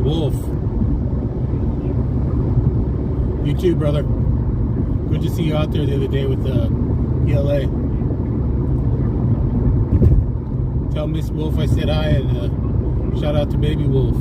Wolf. You too, brother. Good to see you out there the other day with the ELA. Tell Miss Wolf I said hi, and shout out to Baby Wolf.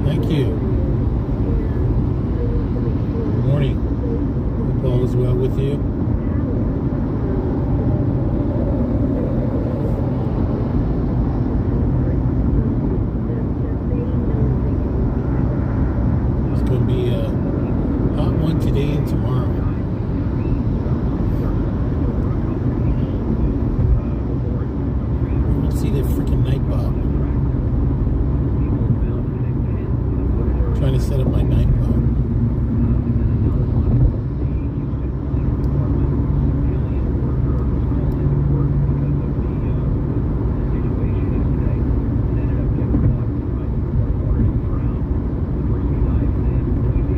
Thank you. Good morning. Hope all is well with you. see the freaking Nitebot. Trying to set up my Nitebot.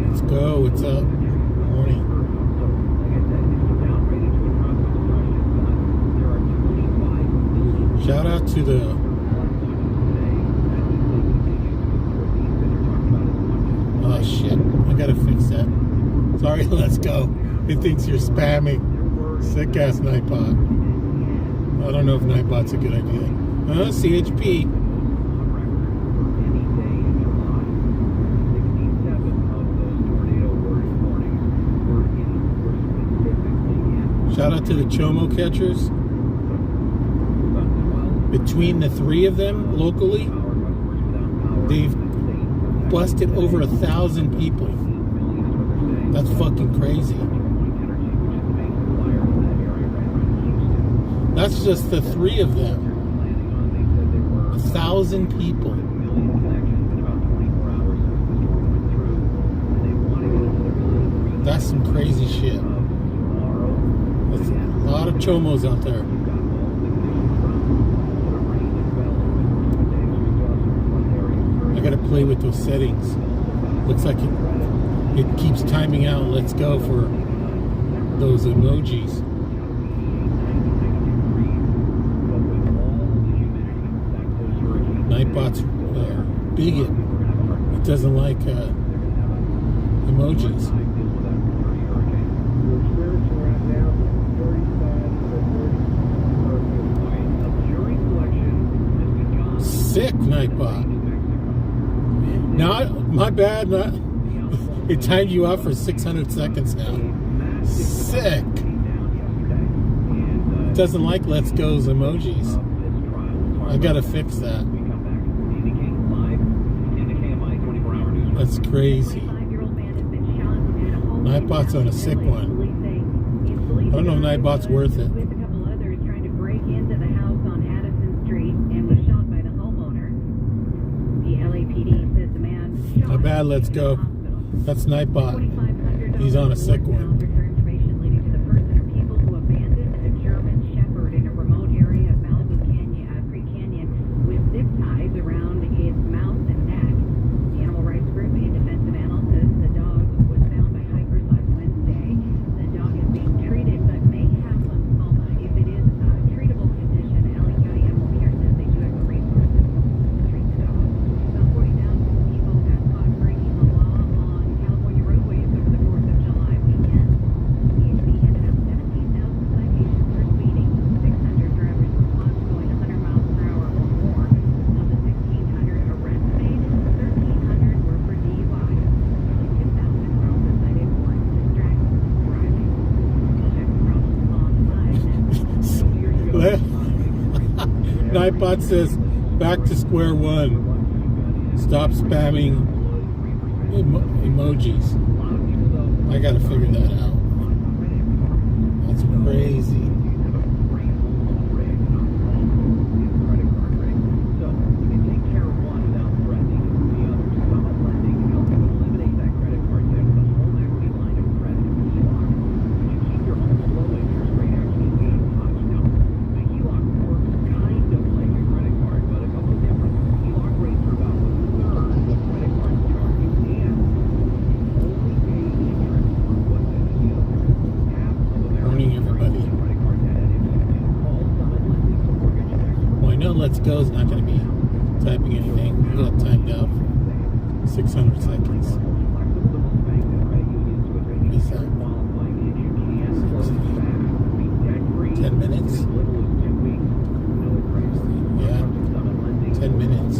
Let's go. What's up? Morning. Shout out to the oh shit, I gotta fix that. Sorry, let's go. It thinks you're spamming. Sick ass Nitebot. I don't know if Nitebot's a good idea. CHP. Shout out to the Chomo catchers. Between the three of them locally, they've busted over 1,000 people. That's fucking crazy. That's just the three of them. 1,000 people. That's some crazy shit. That's a lot of chomos out there. I gotta play with those settings. Looks like it keeps timing out. Let's go for those emojis. Nitebot's bigot. It doesn't like emojis. Sick Nitebot. Now, my bad. It timed you out for 600 seconds now. Sick. It doesn't like Let's Go's emojis. I gotta fix that. That's crazy. Nitebot's on a sick one. I don't know if Nitebot's worth it. Not bad, let's go. That's Nitebot. He's on a sick one. Nitebot says, back to square one. Stop spamming emojis. I gotta figure that out. That's crazy. Let's Go is not going to be typing anything. We got timed out for 600 seconds. What is that? 10 minutes? Yeah, 10 minutes.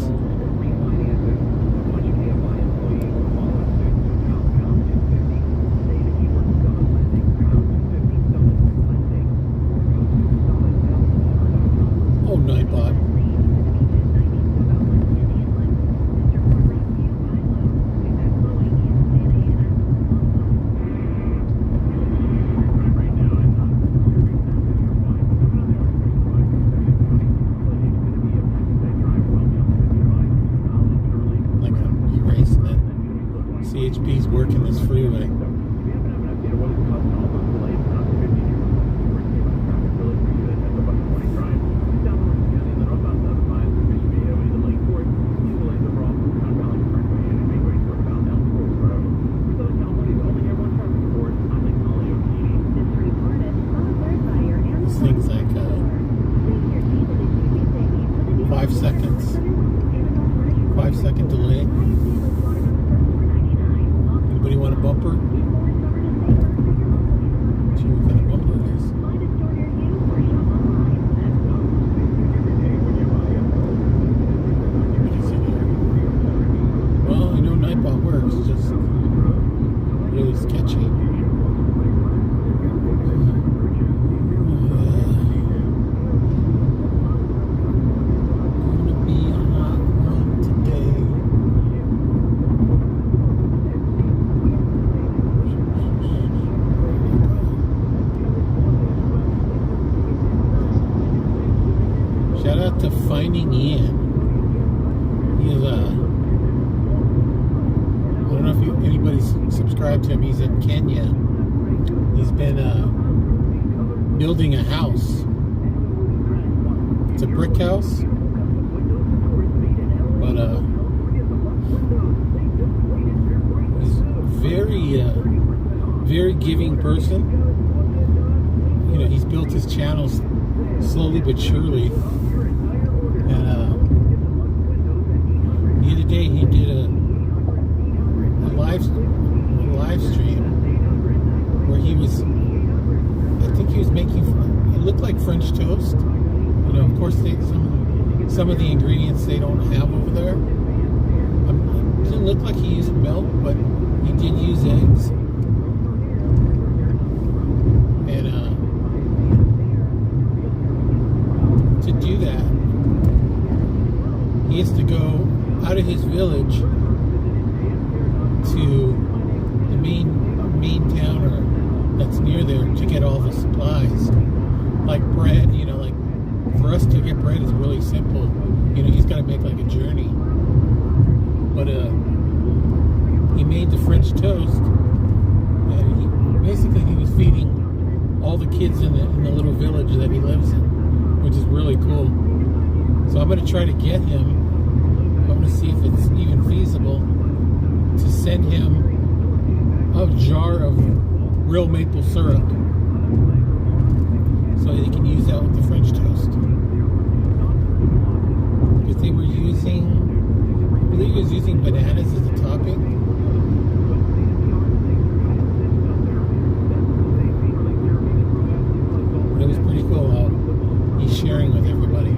Oh, Nitebot. freeway. This thing's like 5 seconds. 5-second delay. Anybody want a bumper? See what kind of bumper it is. You can see there. Well, I know Nitebot works, it's just really sketchy. Shout out to Finding Ian. He's I don't know if anybody's subscribed to him. He's in Kenya. He's been building a house. It's a brick house, but he's very giving person. You know, he's built his channels slowly but surely. And the other day he did a live stream where he was, I think he was making, it looked like French toast. You know, of course, some of the ingredients they don't have over there. It didn't look like he used milk, but he did use eggs. And to do that, he has to go out of his village to the main town that's near there to get all the supplies, like bread. You know, like for us to get bread is really simple. You know, he's got to make like a journey. But he made the French toast, and he was feeding all the kids in the little village that he lives in, which is really cool. So I'm going to try to get him. I'm going to see if it's even feasible to send him a jar of real maple syrup so he can use that with the French toast. Because they were using, I believe he was using bananas as a topping. But it was pretty cool how he's sharing with everybody.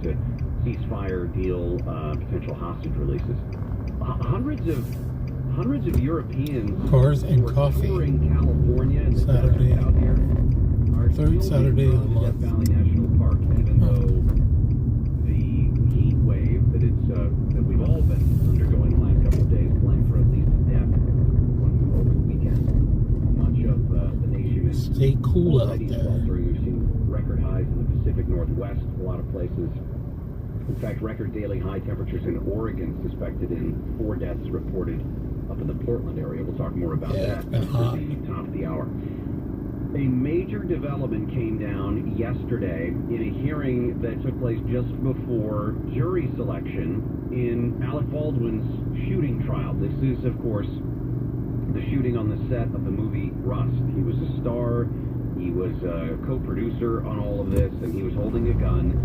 to ceasefire deal, potential hostage releases. Hundreds of Europeans Cars and who are coffee. touring California and the Saturday. desert out here are Third still Saturday of the being month. Death Valley National Park, even though the heat wave that that we've all been undergoing the last couple of days, playing for at least a death over the weekend. Much of the nation is Stay cool out already there. sweltering. We've seen record highs in the Pacific Northwest, a lot of places. In fact, record daily high temperatures in Oregon suspected in 4 deaths reported up in the Portland area. We'll talk more about that been hot. at the top of the hour. A major development came down yesterday in a hearing that took place just before jury selection in Alec Baldwin's shooting trial. This is, of course, the shooting on the set of the movie Rust. He was a star, he was a co-producer on all of this, and he was holding a gun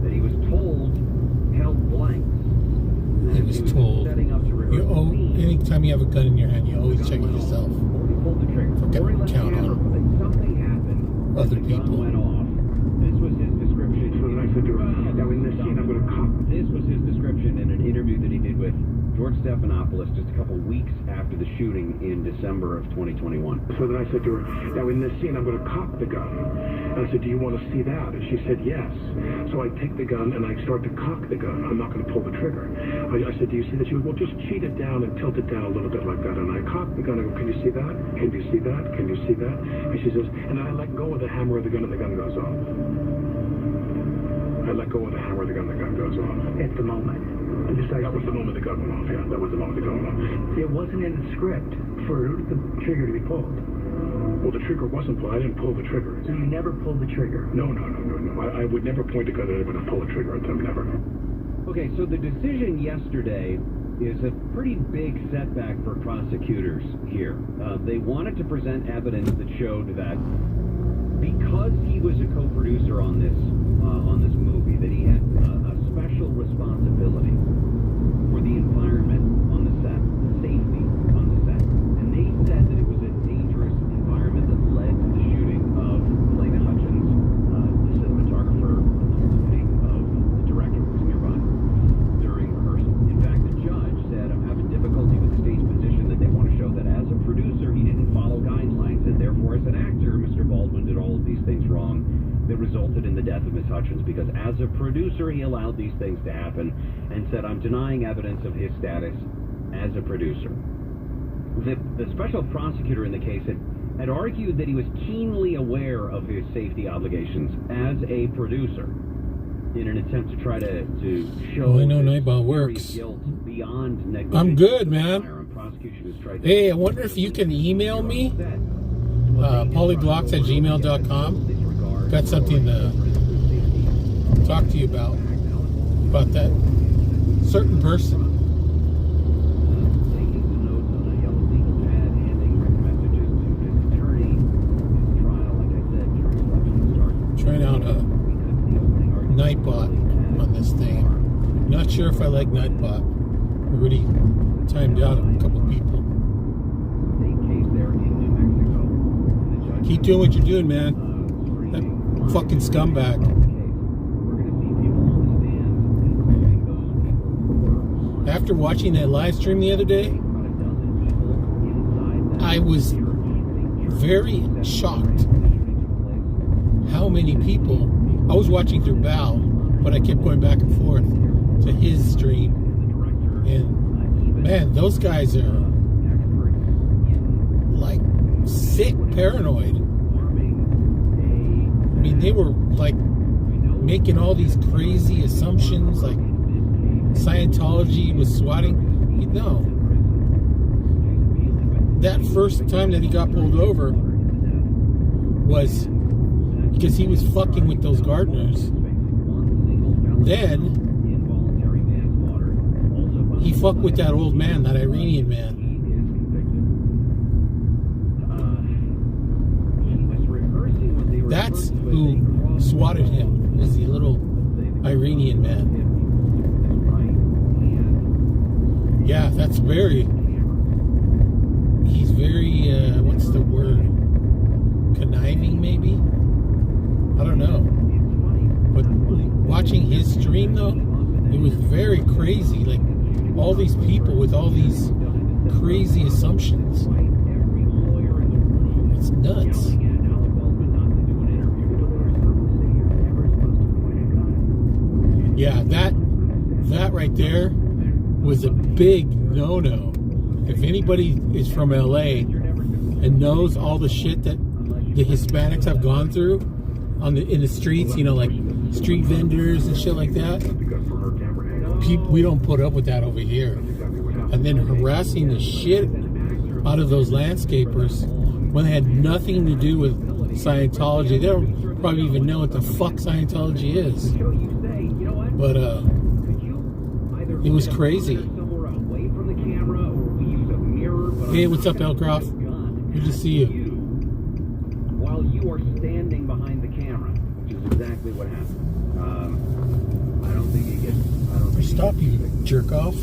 that he was told held blanks. He was told, setting up to rehearse the scene. anytime you have a gun in your hand, you always check it Went off. yourself. Or he pulled the trigger. Forget Or he to let the count hammer on play. Something happened. other The gun people. went off. This was his description. So then I said to her, now in this scene I'm going to cop. This was his description in an interview that he did with George Stephanopoulos just a couple weeks after the shooting in December of 2021. So then I said to her, now in this scene I'm going to cock the gun. And I said, do you want to see that? And she said, yes. So I take the gun and I start to cock the gun. I'm not going to pull the trigger. I said, do you see that? She goes, well, just cheat it down and tilt it down a little bit like that. And I cock the gun. I go, can you see that? Can you see that? Can you see that? And she says, and then I let go of the hammer of the gun and the gun goes off. I let go of the hammer of the gun goes off. At the moment. That was the moment the gun went off, yeah. That was the moment the gun went off. It wasn't in the script for the trigger to be pulled. Well, the trigger wasn't pulled. I didn't pull the trigger. So you never pulled the trigger? No. I would never point a gun at anyone and pull a trigger at them, never. Okay, so the decision yesterday is a pretty big setback for prosecutors here. They wanted to present evidence that showed that because he was a co-producer on this movie, that he had a special responsibility for the environment on the set, safety on the set. And they said that it was a dangerous environment that led to the shooting of Lena Hutchins, the cinematographer, of the director who was nearby during rehearsal. In fact, the judge said, I'm having difficulty with the state's position that they want to show that as a producer, he didn't follow guidelines, and therefore as an actor, Mr. Baldwin did all of these things wrong that resulted in the death of Miss Hutchins, because as a producer he allowed these things to happen, and said, I'm denying evidence of his status as a producer. The special prosecutor in the case had argued that he was keenly aware of his safety obligations as a producer in an attempt to try to show Well, I know Nitebot works. guilt beyond negligence. I'm good, man. Prosecution has tried to Hey, I wonder if you can email me, polyglocks@gmail.com. Got something to talk to you about that certain person. Trying out a Nitebot on this thing. Not sure if I like Nitebot. Already timed out a couple people. Keep doing what you're doing, man. That fucking scumbag. After watching that live stream the other day, I was very shocked how many people. I was watching through Bao, but I kept going back and forth to his stream, and man, those guys are like sick paranoid. I mean, they were like making all these crazy assumptions, like Scientology was swatting. You know, that first time that he got pulled over was because he was fucking with those gardeners. Then he fucked with that old man, that Iranian man. That's who swatted him, is the little Iranian man. Yeah, that's very, he's very, what's the word? Conniving, maybe? I don't know. But watching his stream though, it was very crazy. Like all these people with all these crazy assumptions. It's nuts. Yeah, that right there was a big no-no. If anybody is from LA and knows all the shit that the Hispanics have gone through in the streets, you know, like street vendors and shit like that, we don't put up with that over here. And then harassing the shit out of those landscapers when they had nothing to do with Scientology. They don't probably even know what the fuck Scientology is. But it was crazy. Hey, what's up, Elcroft? Good to see you. While you are standing behind the camera, which is exactly what happened. I don't think you get. Stop, you jerk off. I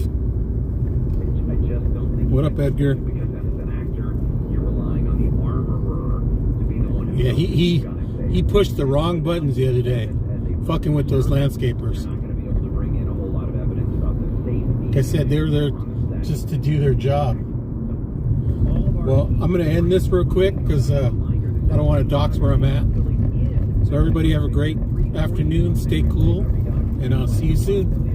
just don't think. What up, Edgar? Because as an actor, you're relying on the armorer to be the one who. Yeah, he pushed the wrong buttons the other day, fucking with those landscapers. Not going to be able to bring in a whole lot of evidence about the safety. Like I said, they were there just to do their job. Well, I'm going to end this real quick because I don't want to dox where I'm at. So everybody have a great afternoon. Stay cool, and I'll see you soon.